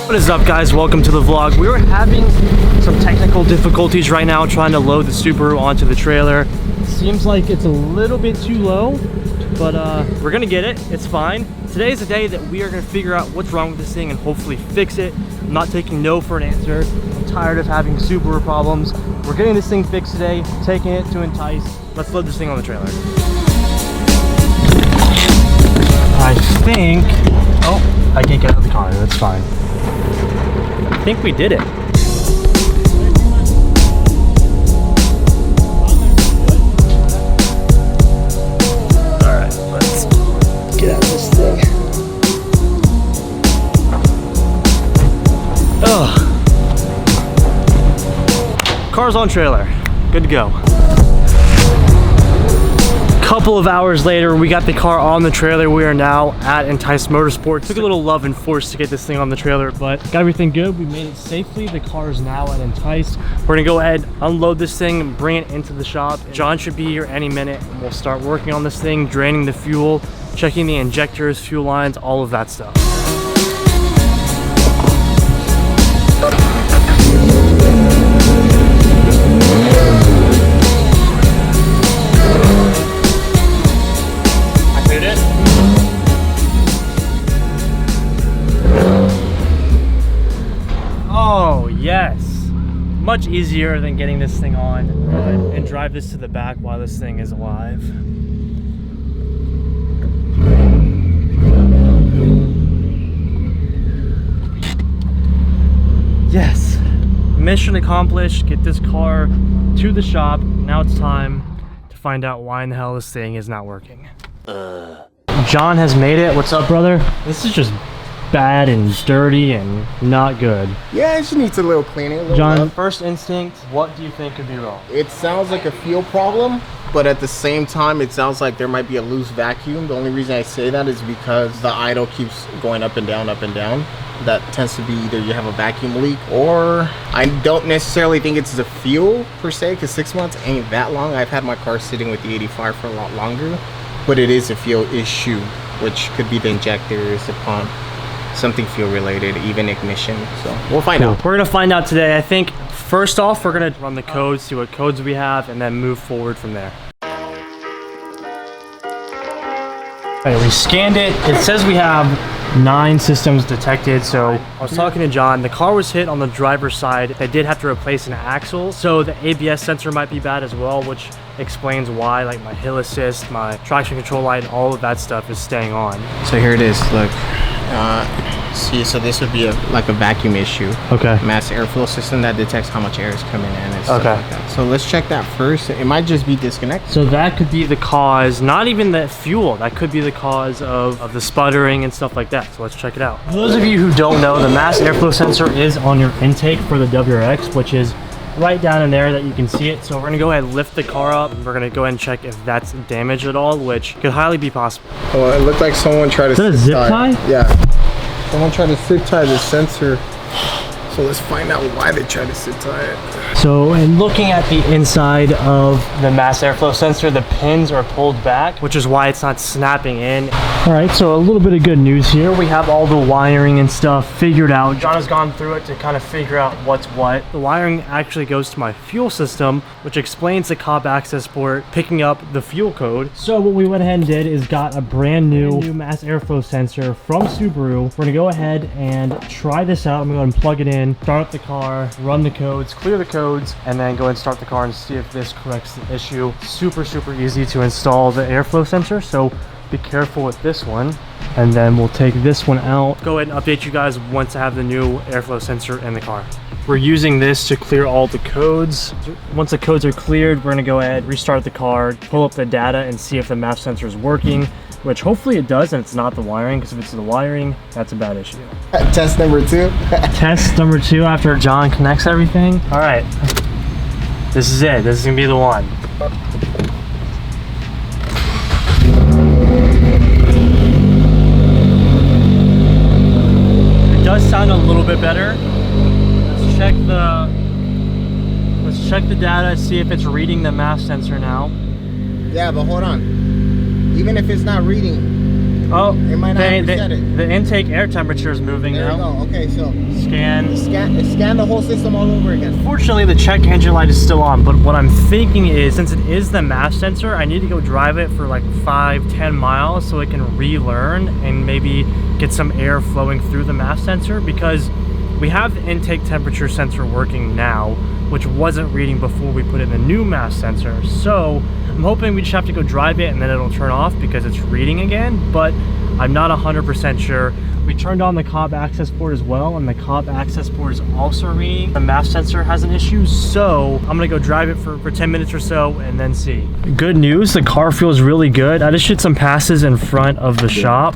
What is up, guys? Welcome to the vlog. We were having some technical difficulties right now trying to load the Subaru onto the trailer. Seems like it's a little bit too low, but we're gonna get it. It's fine. Today is the day that we are gonna figure out what's wrong with this thing and hopefully fix it. I'm not taking no for an answer. I'm tired of having Subaru problems. We're getting this thing fixed today, taking it to Enticed. Let's load this thing on the trailer. I think, oh, I can't get out of the car. That's fine. I think we did it. Alright, let's get out of this thing. Ugh. Car's on trailer. Good to go. Couple of hours later, we got the car on the trailer. We are now at Enticed Motorsports. Took a little love and force to get this thing on the trailer, but got everything good. We made it safely. The car is now at Enticed. We're gonna go ahead, unload this thing, and bring it into the shop. John should be here any minute, and we'll start working on this thing, draining the fuel, checking the injectors, fuel lines, all of that stuff. Yes, much easier than getting this thing on and drive this to the back while this thing is alive. Yes, mission accomplished. Get this car to the shop. Now it's time to find out why in the hell this thing is not working. John has made it. What's up, brother? This is just bad and dirty and not good. Yeah, it just needs a little cleaning. John, first instinct, what do you think could be wrong? It sounds like a fuel problem, but at the same time, it sounds like there might be a loose vacuum. The only reason I say that is because the idle keeps going up and down, up and down. That tends to be either you have a vacuum leak, or I don't necessarily think it's the fuel per se, because 6 months ain't that long. I've had my car sitting with the 85 for a lot longer, but it is a fuel issue, which could be the injectors, the pump, something fuel related, even ignition. So we'll find out. We're gonna find out today. I think first off, we're gonna run the codes, see what codes we have, and then move forward from there. Alright, we scanned it. It says we have 9 systems detected. So I was talking to John. The car was hit on the driver's side. They did have to replace an axle, so the ABS sensor might be bad as well, which explains why like my hill assist, my traction control light, all of that stuff is staying on. So here it is. Look. See, so this would be like a vacuum issue. Okay. Mass airflow system that detects how much air is coming in and stuff like that. So let's check that first. It might just be disconnected. So that could be the cause, not even the fuel, that could be the cause of the sputtering and stuff like that. So let's check it out. For those of you who don't know, the mass airflow sensor is on your intake for the WRX, which is right down in there that you can see it. So we're gonna go ahead and lift the car up, and we're gonna go ahead and check if that's damaged at all, which could highly be possible. Well, it looked like someone tried to is that a zip tie? Yeah. Someone tried to zip tie the sensor. So let's find out why they tried to zip tie it. So in looking at the inside of the mass airflow sensor, the pins are pulled back, which is why it's not snapping in. All right, so a little bit of good news here. We have all the wiring and stuff figured out. John has gone through it to kind of figure out what's what. The wiring actually goes to my fuel system, which explains the Cobb access port picking up the fuel code. So what we went ahead and did is got a brand new mass airflow sensor from Subaru. We're gonna go ahead and try this out. I'm gonna go ahead and plug it in, start up the car, run the codes, clear the codes, and then go ahead and start the car and see if this corrects the issue. Super easy to install the airflow sensor, so be careful with this one. And then we'll take this one out. Go ahead and update you guys once I have the new airflow sensor in the car. We're using this to clear all the codes. Once the codes are cleared, we're gonna go ahead, restart the car, pull up the data and see if the MAP sensor is working, which hopefully it does, and it's not the wiring, because if it's the wiring, that's a bad issue. Test number 2. Test number 2 after John connects everything. All right, this is it. This is gonna be the one. It does sound a little bit better. Let's check the data, see if it's reading the MAP sensor now. Yeah, but hold on. Even if it's not reading, Oh, It might not reset it. the intake air temperature is moving There we now. go. Okay, so Scan. scan the whole system all over again. Fortunately, the check engine light is still on, but what I'm thinking is, since it is the MAF sensor, I need to go drive it for like 5-10 miles so it can relearn and maybe get some air flowing through the MAF sensor, because we have the intake temperature sensor working now, which wasn't reading before we put in the new MAF sensor. So I'm hoping we just have to go drive it and then it'll turn off because it's reading again, but I'm not 100% sure. We turned on the Cobb access port as well, and the Cobb access port is also reading. The MAF sensor has an issue, so I'm gonna go drive it for 10 minutes or so and then see. Good news, the car feels really good. I just did some passes in front of the shop,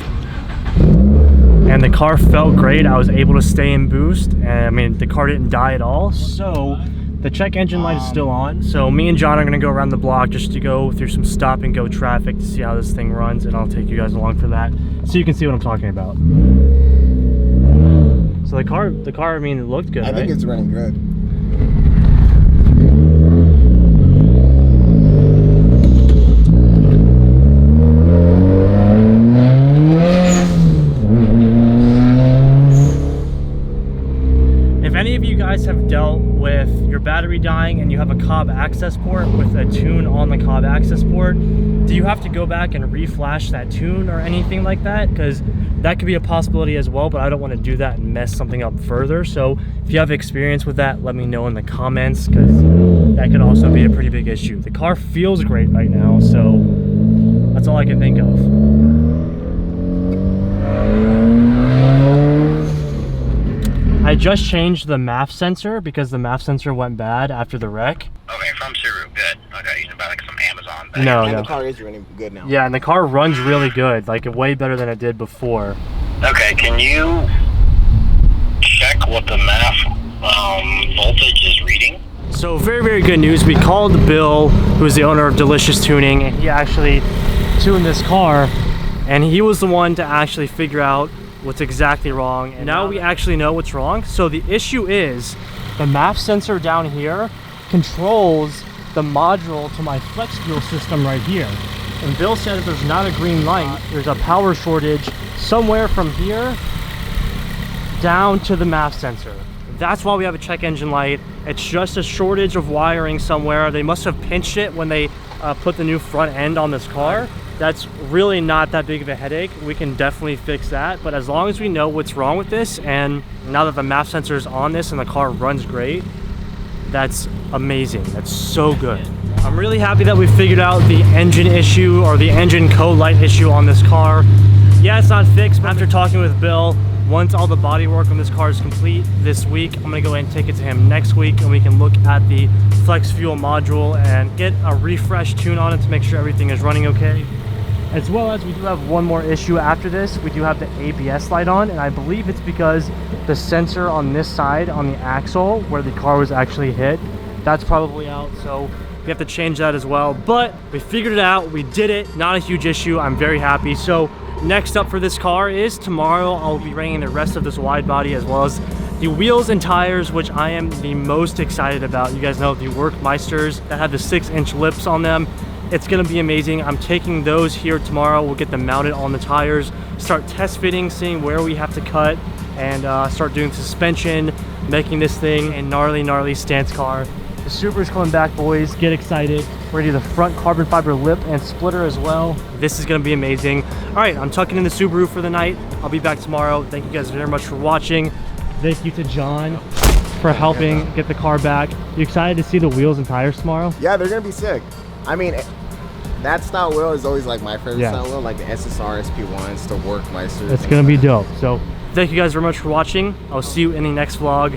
and the car felt great. I was able to stay in boost, and I mean, the car didn't die at all. So the check engine light is still on. So me and John are gonna go around the block just to go through some stop and go traffic to see how this thing runs, and I'll take you guys along for that so you can see what I'm talking about. So the car, I mean, it looked good, I think it's running good. If any of you guys have dealt with your battery dying and you have a Cobb access port with a tune on the Cobb access port, do you have to go back and reflash that tune or anything like that? Because that could be a possibility as well, but I don't want to do that and mess something up further. So if you have experience with that, let me know in the comments, because that could also be a pretty big issue. The car feels great right now, so that's all I can think of. I just changed the MAF sensor because the MAF sensor went bad after the wreck. Okay, from Subaru, good. Okay, you can buy like some Amazon thing. No, And no. the car is running good now. Yeah, and the car runs really good, like way better than it did before. Okay, can you check what the MAF voltage is reading? So very, very good news. We called Bill, who is the owner of Delicious Tuning, and he actually tuned this car, and he was the one to actually figure out what's exactly wrong, and now we actually know what's wrong. So the issue is the MAF sensor down here controls the module to my flex fuel system right here, and Bill said if there's not a green light, there's a power shortage somewhere from here down to the MAF sensor. That's why we have a check engine light. It's just a shortage of wiring somewhere. They must have pinched it when they put the new front end on this car. That's really not that big of a headache. We can definitely fix that, but as long as we know what's wrong with this, and now that the MAF sensor is on this and the car runs great, that's amazing. That's so good. I'm really happy that we figured out the engine issue, or the engine code light issue on this car. Yeah, it's not fixed, but after talking with Bill, once all the body work on this car is complete this week, I'm gonna go ahead and take it to him next week, and we can look at the flex fuel module and get a refresh tune on it to make sure everything is running okay. As well as we do have one more issue after this. We do have the ABS light on, and I believe it's because the sensor on this side on the axle where the car was actually hit, that's probably out, so we have to change that as well. But we figured it out, we did it, not a huge issue. I'm very happy. So next up for this car is tomorrow I'll be bringing the rest of this wide body as well as the wheels and tires, which I am the most excited about. You guys know the work Meisters that have the 6-inch lips on them. It's gonna be amazing. I'm taking those here tomorrow. We'll get them mounted on the tires, start test fitting, seeing where we have to cut, and start doing suspension, making this thing a gnarly, gnarly stance car. The Subaru's coming back, boys. Get excited. We're gonna do the front carbon fiber lip and splitter as well. This is gonna be amazing. All right, I'm tucking in the Subaru for the night. I'll be back tomorrow. Thank you guys very much for watching. Thank you to John for helping get the car back. You excited to see the wheels and tires tomorrow? Yeah, they're gonna be sick. I mean, that style wheel is always like my favorite Yeah. style wheel, like the SSR, SP1s, the work Meister. It's gonna be dope. So thank you guys very much for watching. I'll see you in the next vlog.